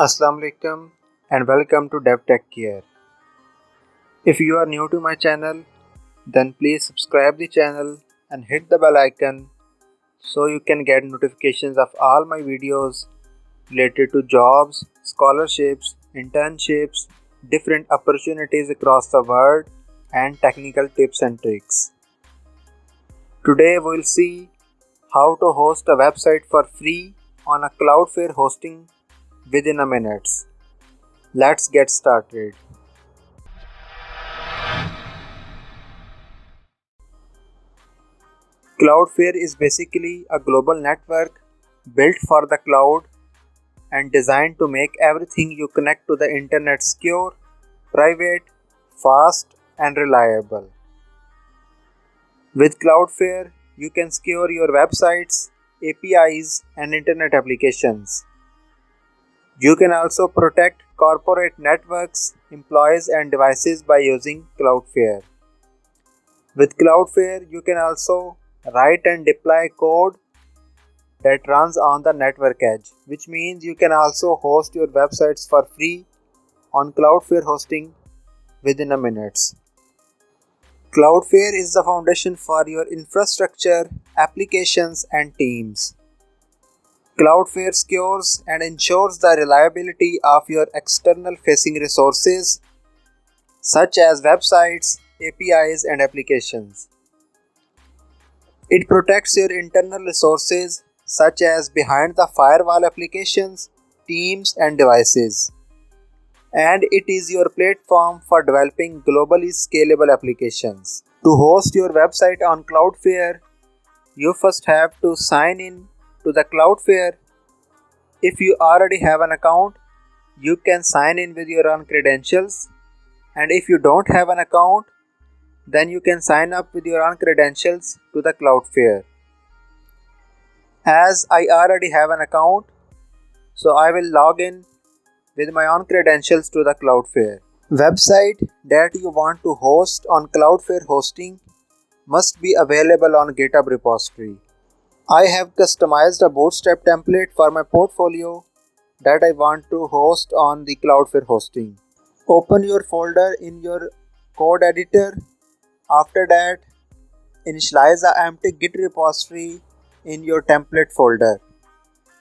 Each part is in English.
Assalamu alaikum and welcome to DevTech Care. If you are new to my channel, then please subscribe the channel and hit the bell icon so you can get notifications of all my videos related to jobs, scholarships, internships, different opportunities across the world, and technical tips and tricks. Today we'll see how to host a website for free on a Cloudflare hosting within a minute. Let's get started. Cloudflare is basically a global network built for the cloud and designed to make everything you connect to the internet secure, private, fast, and reliable. With Cloudflare, you can secure your websites, APIs, and internet applications. You can also protect corporate networks, employees, and devices by using Cloudflare. With Cloudflare, you can also write and deploy code that runs on the network edge, which means you can also host your websites for free on Cloudflare hosting within a minute. Cloudflare is the foundation for your infrastructure, applications, and teams. Cloudflare secures and ensures the reliability of your external facing resources such as websites, APIs, and applications. It protects your internal resources such as behind the firewall applications, teams, and devices. And it is your platform for developing globally scalable applications. To host your website on Cloudflare, you first have to sign in to the Cloudflare. If you already have an account, you can sign in with your own credentials. And if you don't have an account, then you can sign up with your own credentials to the Cloudflare. As I already have an account, so I will log in with my own credentials to the Cloudflare. Website that you want to host on Cloudflare hosting must be available on GitHub repository. I have customized a Bootstrap template for my portfolio that I want to host on the Cloudflare hosting. Open your folder in your code editor. After that, initialize the empty Git repository in your template folder.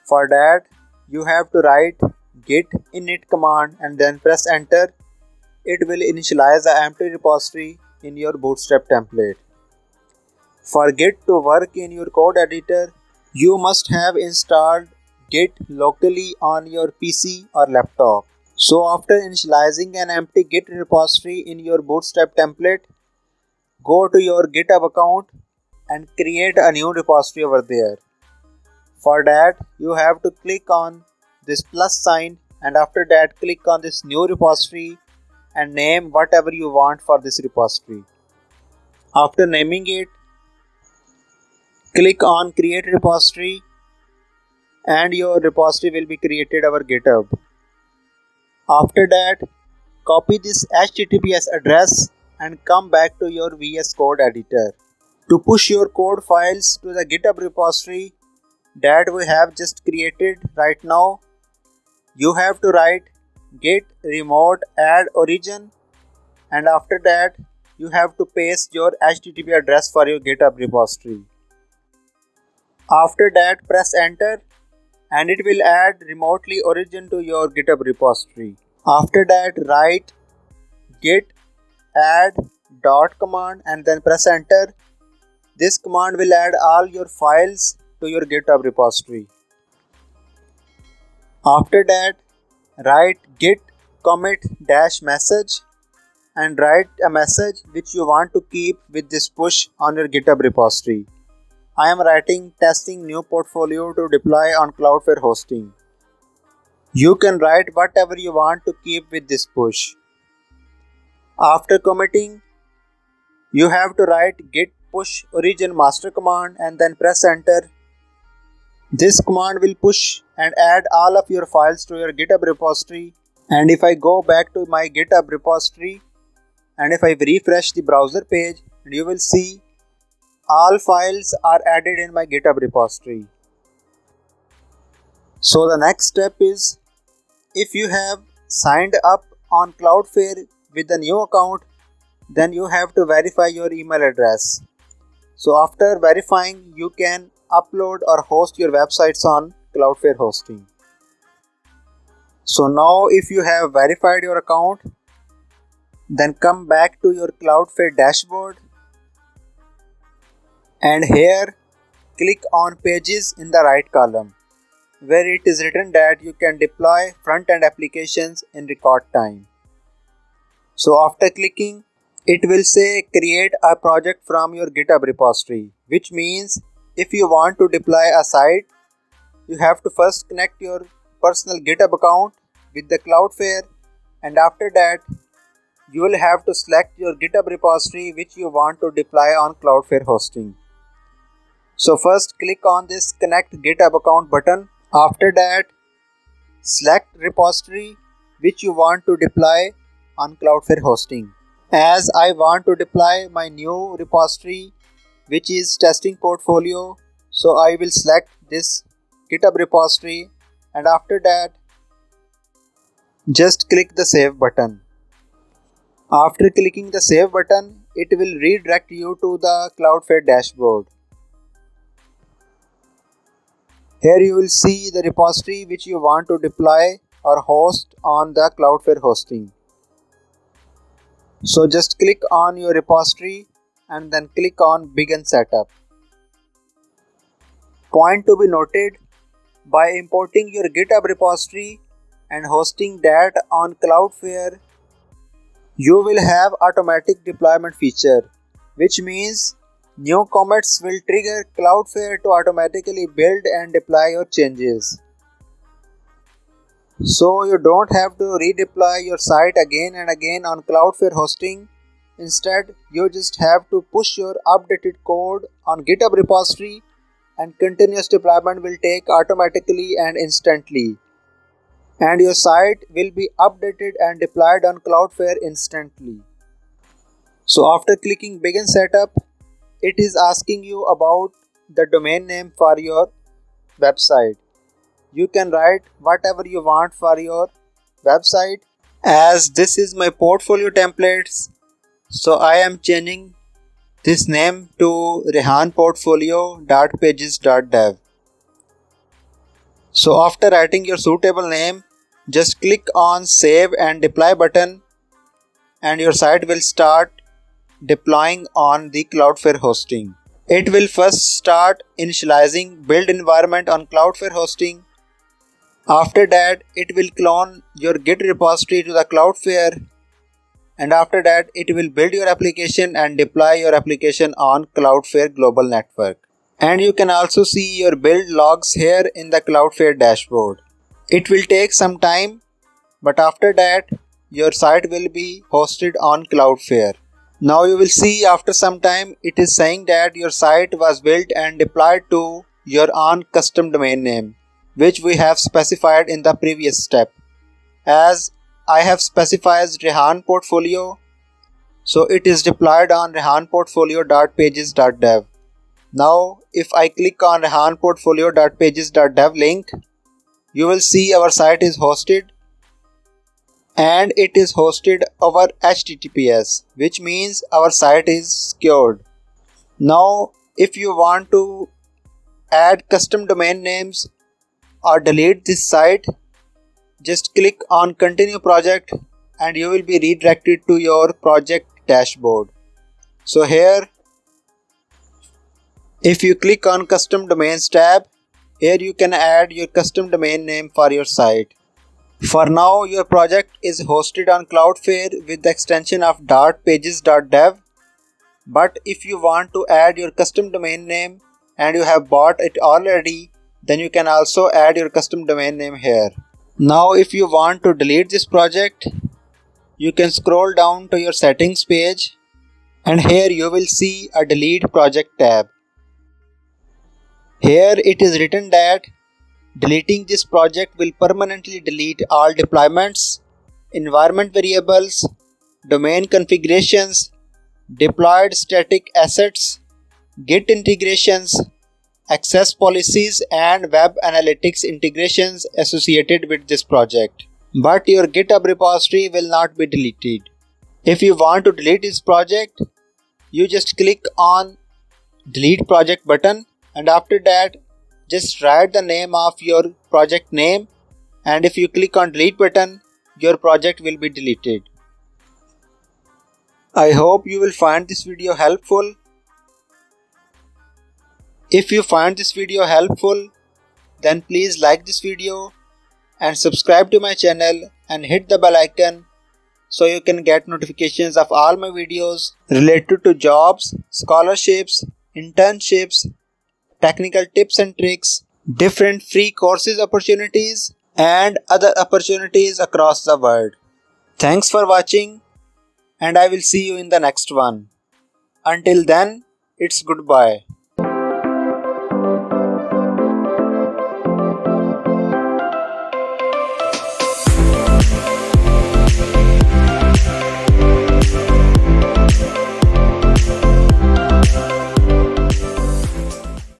For that, you have to write git init command and then press enter. It will initialize the empty repository in your Bootstrap template. For Git to work in your code editor, you must have installed Git locally on your PC or laptop. So after initializing an empty Git repository in your Bootstrap template, go to your GitHub account and create a new repository over there. For that, you have to click on this plus sign and after that click on this new repository and name whatever you want for this repository. After naming it, click on create repository and your repository will be created over GitHub. After that, copy this HTTPS address and come back to your VS Code editor. To push your code files to the GitHub repository that we have just created right now, you have to write git remote add origin and after that you have to paste your HTTP address for your GitHub repository. After that, press enter and it will add remotely origin to your GitHub repository. After that, write git add dot command and then press enter. This command will add all your files to your GitHub repository. After that, write git commit dash message and write a message which you want to keep with this push on your GitHub repository. I am writing testing new portfolio to deploy on Cloudflare hosting. You can write whatever you want to keep with this push. After committing, you have to write git push origin master command and then press enter. This command will push and add all of your files to your GitHub repository. And if I go back to my GitHub repository and if I refresh the browser page, you will see all files are added in my GitHub repository. So the next step is if you have signed up on Cloudflare with a new account, then you have to verify your email address. So after verifying, you can upload or host your websites on Cloudflare hosting. So now if you have verified your account, then come back to your Cloudflare dashboard, and here click on Pages in the right column, where it is written that you can deploy front-end applications in record time. So after clicking, it will say create a project from your GitHub repository, which means if you want to deploy a site, you have to first connect your personal GitHub account with the Cloudflare, and after that you will have to select your GitHub repository which you want to deploy on Cloudflare hosting. So first click on this connect GitHub account button. After that, select repository which you want to deploy on Cloudflare hosting. As I want to deploy my new repository which is testing portfolio, so I will select this GitHub repository, and after that just click the save button. After clicking the save button, it will redirect you to the Cloudflare dashboard. Here you will see the repository which you want to deploy or host on the Cloudflare hosting. So just click on your repository and then click on Begin Setup. Point to be noted, by importing your GitHub repository and hosting that on Cloudflare, you will have automatic deployment feature, which means new commits will trigger Cloudflare to automatically build and deploy your changes. So you don't have to redeploy your site again and again on Cloudflare hosting. Instead, you just have to push your updated code on GitHub repository and continuous deployment will take automatically and instantly. And your site will be updated and deployed on Cloudflare instantly. So after clicking Begin Setup, it is asking you about the domain name for your website. You can write whatever you want for your website. As this is my portfolio templates, so I am changing this name to rehanportfolio.pages.dev. So after writing your suitable name, just click on Save and Deploy button, and your site will start deploying on the Cloudflare hosting. It will first start initializing build environment on Cloudflare hosting. After that, it will clone your Git repository to the Cloudflare, and after that it will build your application and deploy your application on Cloudflare global network. And you can also see your build logs here in the Cloudflare dashboard. It will take some time, but after that your site will be hosted on Cloudflare. Now you will see after some time it is saying that your site was built and deployed to your own custom domain name, which we have specified in the previous step. As I have specified Rehan Portfolio, so it is deployed on rehanportfolio.pages.dev. Now if I click on rehanportfolio.pages.dev link, you will see our site is hosted, and it is hosted over HTTPS, which means our site is secured. Now if you want to add custom domain names or delete this site, just click on Continue Project and you will be redirected to your project dashboard. So here, if you click on Custom Domains tab, here you can add your custom domain name for your site. For now, your project is hosted on Cloudflare with the extension of .pages.dev, but if you want to add your custom domain name and you have bought it already, then you can also add your custom domain name here. Now if you want to delete this project, you can scroll down to your settings page, and here you will see a delete project tab. Here it is written that deleting this project will permanently delete all deployments, environment variables, domain configurations, deployed static assets, Git integrations, access policies and web analytics integrations associated with this project. but your GitHub repository will not be deleted. If you want to delete this project, you just click on delete project button, and after that just write the name of your project name, and if you click on delete button, your project will be deleted. I hope you will find this video helpful. If you find this video helpful, then please like this video and subscribe to my channel and hit the bell icon so you can get notifications of all my videos related to jobs, scholarships, internships, technical tips and tricks, different free courses opportunities, and other opportunities across the world. Thanks for watching, and I will see you in the next one. Until then, it's goodbye.